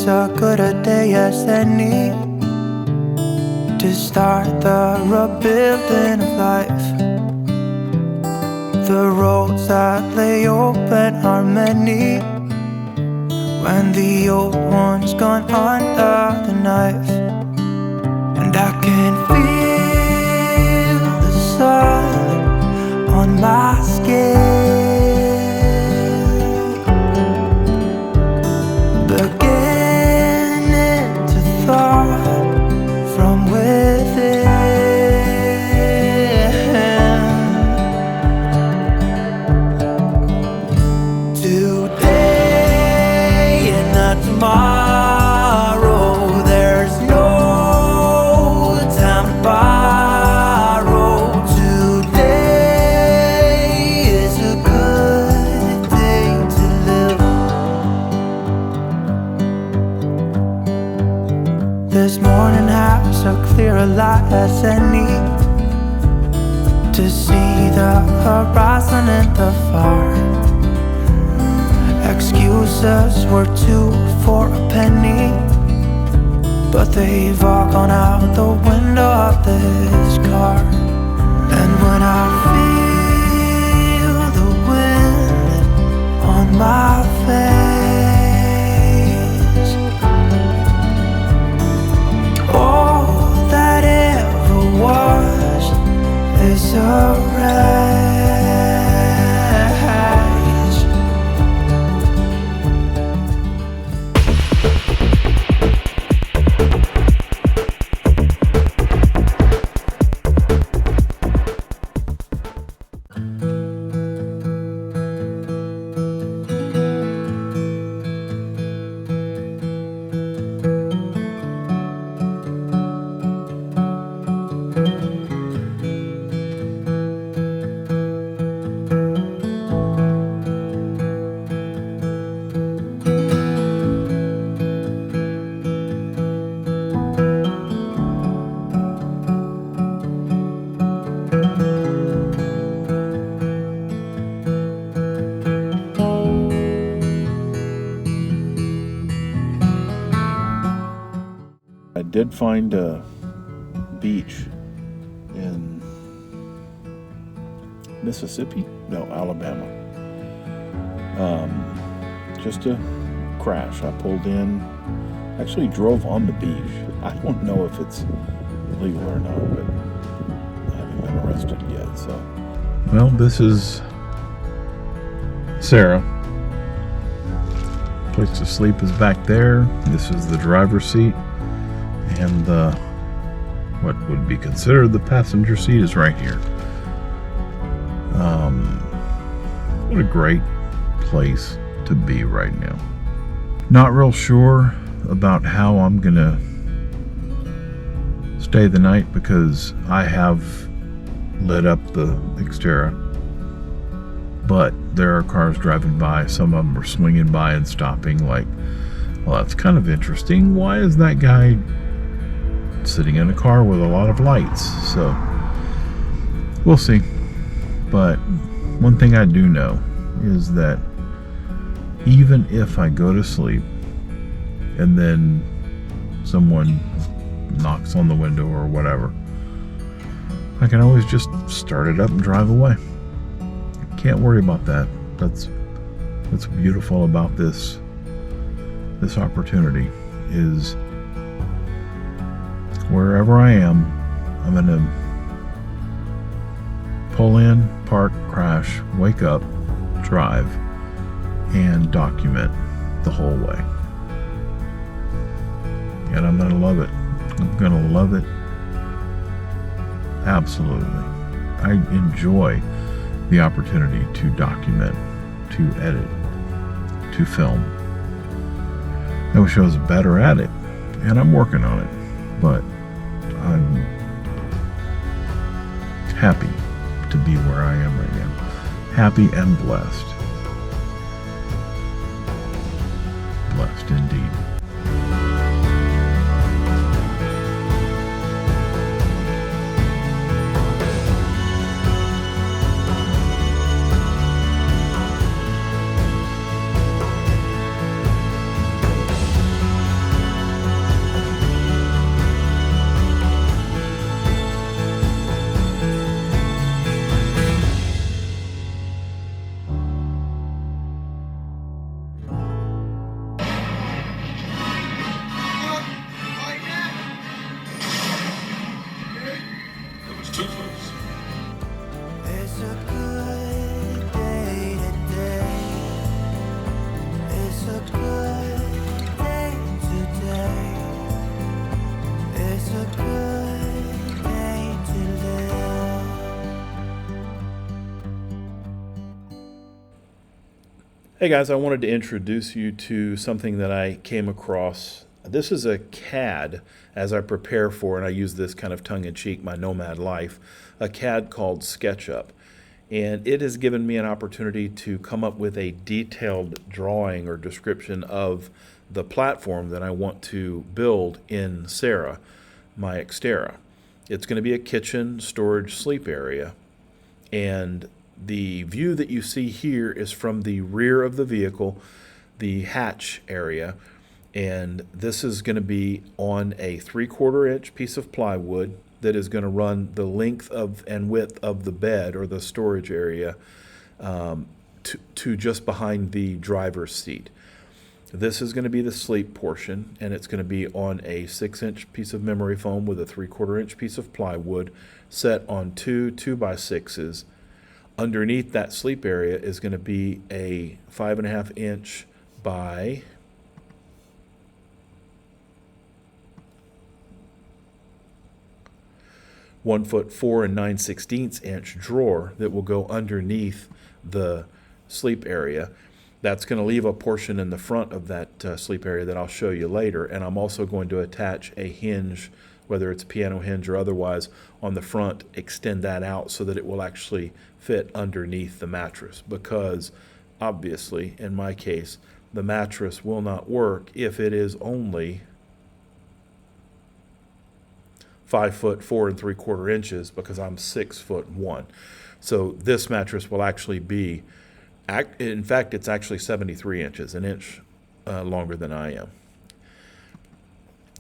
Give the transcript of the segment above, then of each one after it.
is a good a day as any to start the rebuilding of life. The roads that lay open are many when the old one's gone under the knife. And I can feel the sun on my skin, beginning to thaw from within. Today and not tomorrow, there's no time to borrow. Today is a good day to live. This morning has a clearer light as any to see the horizon and the far. Excuses were 2 for a penny, but they've all gone out the window of this car. And when I feel the wind on my face, all that ever was is a wreck. I did find a beach in Mississippi, no, Alabama. Just a crash. I pulled in, actually drove on the beach. I don't know if it's legal or not, but I haven't been arrested yet. So, well, this is Sarah. Place to sleep is back there. This is the driver's seat. And what would be considered the passenger seat is right here. What a great place to be right now. Not real sure about how I'm gonna stay the night because I have lit up the Xterra, but there are cars driving by. Some of them are swinging by and stopping like, well, that's kind of interesting. Why is that guy sitting in a car with a lot of lights? So we'll see. But one thing I do know is that even if I go to sleep and then someone knocks on the window or whatever, I can always just start it up and drive away. Can't worry about that. That's what's beautiful about this opportunity is wherever I am, I'm going to pull in, park, crash, wake up, drive, and document the whole way. And I'm going to love it. I'm going to love it. Absolutely. I enjoy the opportunity to document, to edit, to film. I wish I was better at it, and I'm working on it, but I'm happy to be where I am right now. Happy and blessed. Blessed indeed. It's a good day today. It's a good day today. It's a good day to live. Hey guys, I wanted to introduce you to something that I came across. This is a CAD as I prepare for, and I use this kind of tongue-in-cheek, my nomad life, a CAD called SketchUp. And it has given me an opportunity to come up with a detailed drawing or description of the platform that I want to build in Sarah, my Xterra. It's going to be a kitchen, storage, sleep area. And the view that you see here is from the rear of the vehicle, the hatch area. And this is going to be on a 3/4 inch piece of plywood that is going to run the length of and width of the bed or the storage area to just behind the driver's seat. This is going to be the sleep portion, and it's going to be on a 6-inch piece of memory foam with a 3/4 inch piece of plywood set on two 2x6s. Underneath that sleep area is going to be a 5.5 inch by 1 4 9/16 inch drawer that will go underneath the sleep area. That's going to leave a portion in the front of that sleep area that I'll show you later. And I'm also going to attach a hinge, whether it's a piano hinge or otherwise, on the front, extend that out so that it will actually fit underneath the mattress, because obviously, in my case, the mattress will not work if it is only 5'4" 3/4 inches, because I'm 6'1". So this mattress will actually be, in fact, it's actually 73 inches, an inch longer than I am.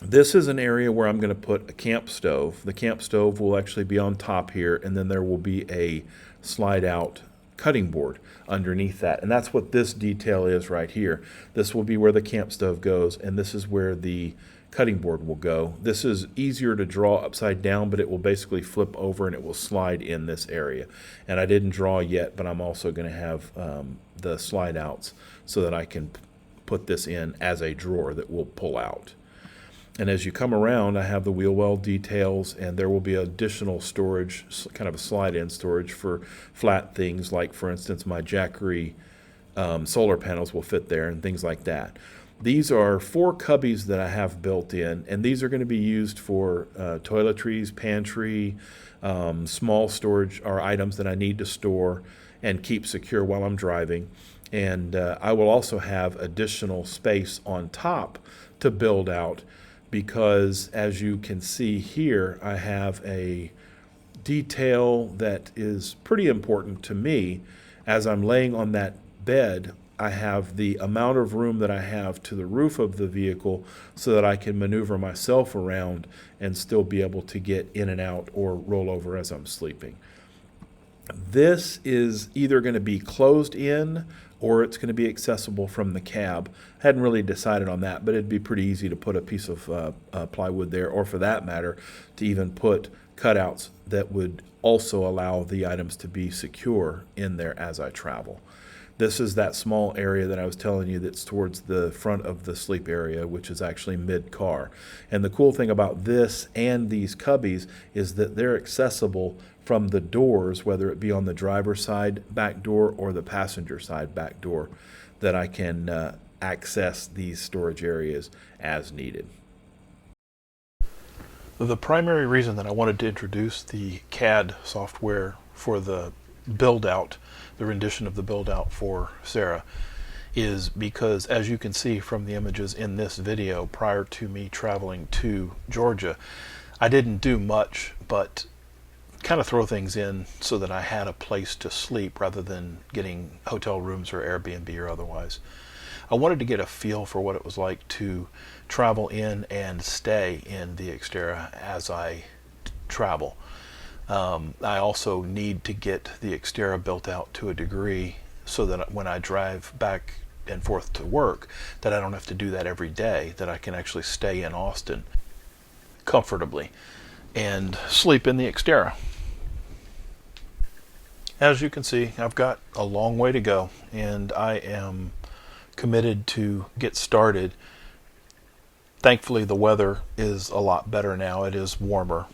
This is an area where I'm going to put a camp stove. The camp stove will actually be on top here, and then there will be a slide-out cutting board underneath that. And that's what this detail is right here. This will be where the camp stove goes, and this is where the cutting board will go. This is easier to draw upside down, but it will basically flip over and it will slide in this area. And I didn't draw yet, but I'm also going to have the slide-outs so that I can put this in as a drawer that will pull out. And as you come around, I have the wheel well details, and there will be additional storage, kind of a slide-in storage for flat things, like, for instance, my Jackery solar panels will fit there and things like that. These are 4 cubbies that I have built in, and these are going to be used for toiletries, pantry, small storage or items that I need to store and keep secure while I'm driving. And I will also have additional space on top to build out, because as you can see here, I have a detail that is pretty important to me. As I'm laying on that bed, I have the amount of room that I have to the roof of the vehicle so that I can maneuver myself around and still be able to get in and out or roll over as I'm sleeping. This is either going to be closed in or it's going to be accessible from the cab. Hadn't really decided on that, but it'd be pretty easy to put a piece of plywood there, or for that matter, to even put cutouts that would also allow the items to be secure in there as I travel. This is that small area that I was telling you that's towards the front of the sleep area, which is actually mid-car. And the cool thing about this and these cubbies is that they're accessible from the doors, whether it be on the driver's side back door or the passenger side back door, that I can access these storage areas as needed. The primary reason that I wanted to introduce the CAD software for the build-out, the rendition of the build-out for Sarah, is because, as you can see from the images in this video, prior to me traveling to Georgia, I didn't do much but kind of throw things in so that I had a place to sleep rather than getting hotel rooms or Airbnb or otherwise. I wanted to get a feel for what it was like to travel in and stay in the Xterra as I travel. I also need to get the Xterra built out to a degree so that when I drive back and forth to work, that I don't have to do that every day, that I can actually stay in Austin comfortably and sleep in the Xterra. As you can see, I've got a long way to go, and I am committed to get started. Thankfully, the weather is a lot better now. It is warmer.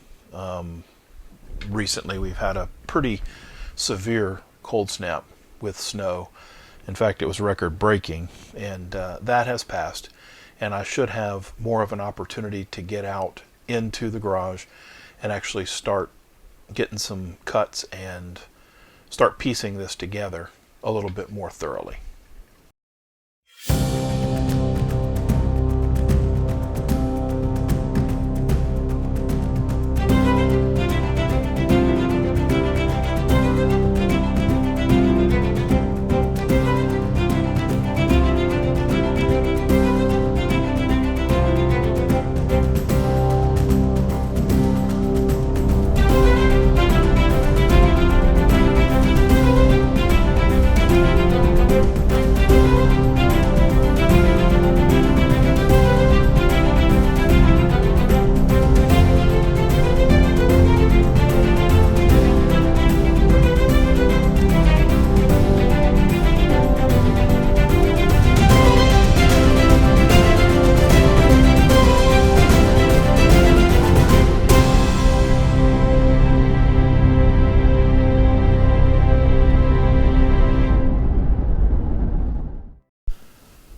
Recently, we've had a pretty severe cold snap with snow. In fact, it was record breaking, and that has passed. And I should have more of an opportunity to get out into the garage and actually start getting some cuts and start piecing this together a little bit more thoroughly.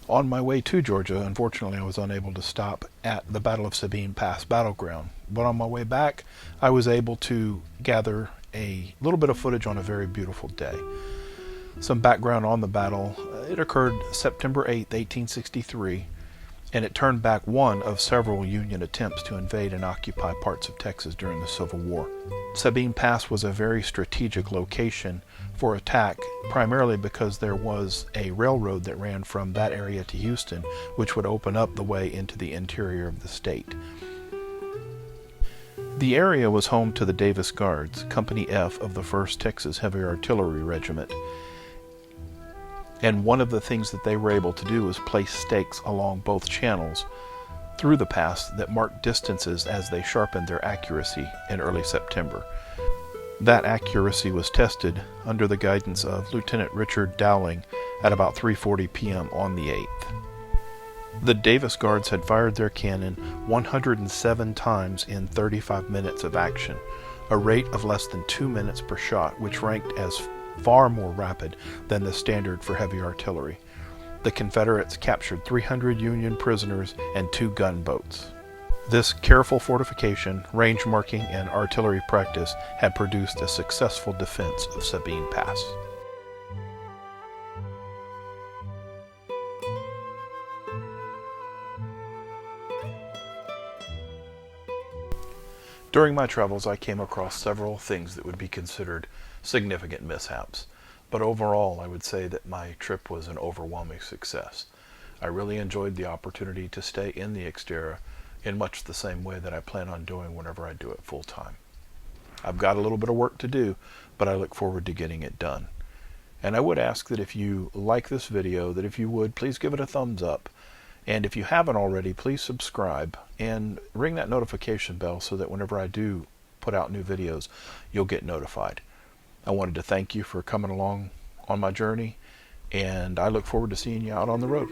On my way to Georgia, unfortunately, I was unable to stop at the Battle of Sabine Pass battleground. But on my way back, I was able to gather a little bit of footage on a very beautiful day. Some background on the battle. It occurred September 8th, 1863, and it turned back one of several Union attempts to invade and occupy parts of Texas during the Civil War. Sabine Pass was a very strategic location for attack, primarily because there was a railroad that ran from that area to Houston, which would open up the way into the interior of the state. The area was home to the Davis Guards, Company F of the 1st Texas Heavy Artillery Regiment. And one of the things that they were able to do was place stakes along both channels through the pass that marked distances as they sharpened their accuracy in early September. That accuracy was tested under the guidance of Lieutenant Richard Dowling at about 3:40 p.m. on the 8th. The Davis Guards had fired their cannon 107 times in 35 minutes of action, a rate of less than 2 minutes per shot, which ranked as far more rapid than the standard for heavy artillery. The Confederates captured 300 Union prisoners and 2 gunboats. This careful fortification, range marking, and artillery practice had produced a successful defense of Sabine Pass. During my travels, I came across several things that would be considered significant mishaps, but overall I would say that my trip was an overwhelming success. I really enjoyed the opportunity to stay in the Xterra in much the same way that I plan on doing whenever I do it full time. I've got a little bit of work to do, but I look forward to getting it done. And I would ask that if you like this video, that if you would, please give it a thumbs up. And if you haven't already, please subscribe and ring that notification bell so that whenever I do put out new videos, you'll get notified. I wanted to thank you for coming along on my journey, and I look forward to seeing you out on the road.